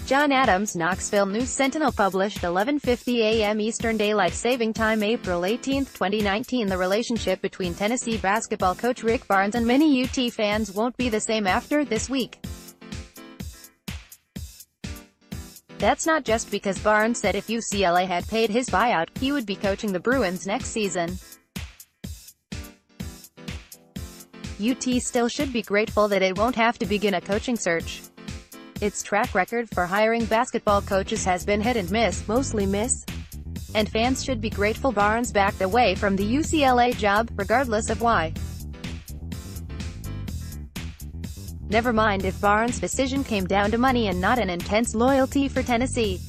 John Adams, Knoxville News Sentinel published 11:50 a.m. Eastern Daylight Saving Time April 18, 2019. The relationship between Tennessee basketball coach Rick Barnes and many UT fans won't be the same after this week. That's not just because Barnes said if UCLA had paid his buyout, he would be coaching the Bruins next season. UT still should be grateful that it won't have to begin a coaching search. Its track record for hiring basketball coaches has been hit and miss, mostly miss. And fans should be grateful Barnes backed away from the UCLA job, regardless of why. Never mind if Barnes' decision came down to money and not an intense loyalty for Tennessee.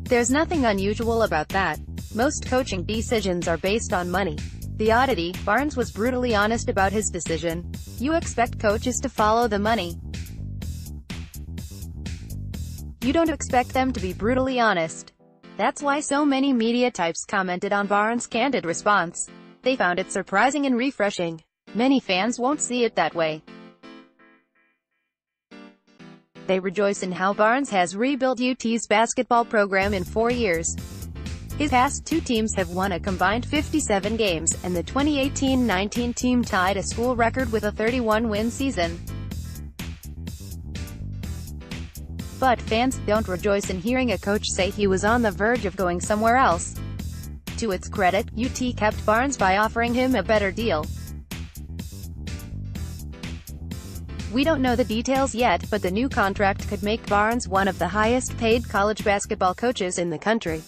There's nothing unusual about that. Most coaching decisions are based on money. The oddity, Barnes was brutally honest about his decision. You expect coaches to follow the money. You don't expect them to be brutally honest. That's why so many media types commented on Barnes' candid response. They found it surprising and refreshing. Many fans won't see it that way. They rejoice in how Barnes has rebuilt UT's basketball program in 4 years. His past two teams have won a combined 57 games, and the 2018-19 team tied a school record with a 31-win season. But fans don't rejoice in hearing a coach say he was on the verge of going somewhere else. To its credit, UT kept Barnes by offering him a better deal. We don't know the details yet, but the new contract could make Barnes one of the highest-paid college basketball coaches in the country.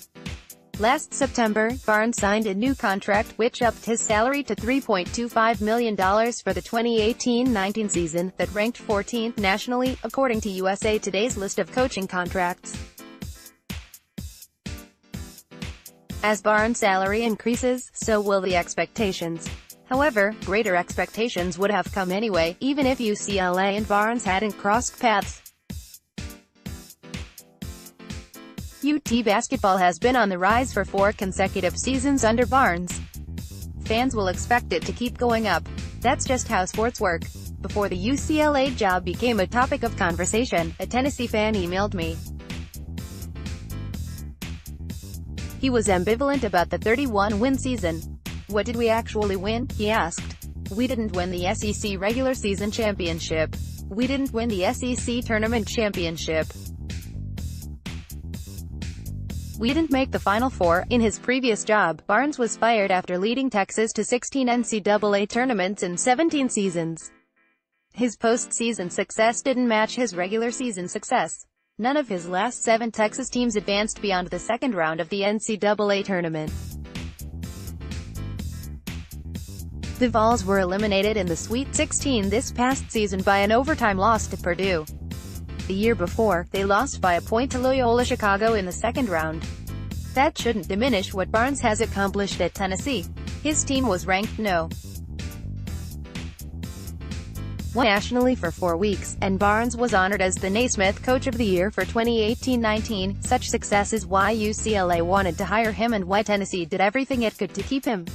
Last September, Barnes signed a new contract, which upped his salary to $3.25 million for the 2018-19 season, that ranked 14th nationally, according to USA Today's list of coaching contracts. As Barnes' salary increases, so will the expectations. However, greater expectations would have come anyway, even if UCLA and Barnes hadn't crossed paths. UT basketball has been on the rise for 4 consecutive seasons under Barnes. Fans will expect it to keep going up. That's just how sports work. Before the UCLA job became a topic of conversation, a Tennessee fan emailed me. He was ambivalent about the 31-win season. What did we actually win? He asked. We didn't win the SEC regular season championship. We didn't win the SEC tournament championship. We didn't make the Final Four. In his previous job, Barnes was fired after leading Texas to 16 NCAA tournaments in 17 seasons. His postseason success didn't match his regular season success. None of his last 7 Texas teams advanced beyond the second round of the NCAA tournament. The Vols were eliminated in the Sweet 16 this past season by an overtime loss to Purdue. The year before, they lost by a point to Loyola Chicago in the second round. That shouldn't diminish what Barnes has accomplished at Tennessee. His team was ranked No. 1 nationally for 4 weeks, and Barnes was honored as the Naismith Coach of the Year for 2018-19. Such success is why UCLA wanted to hire him and why Tennessee did everything it could to keep him.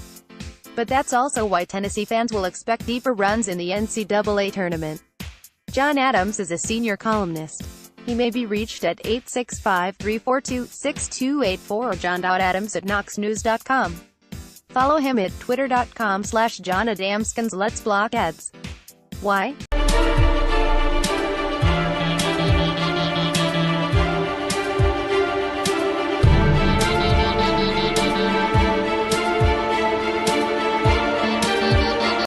But that's also why Tennessee fans will expect deeper runs in the NCAA tournament. John Adams is a senior columnist. He may be reached at 865-342-6284 or john.adams@knoxnews.com. Follow him at twitter.com/JohnAdamskins. Let's block ads. Why?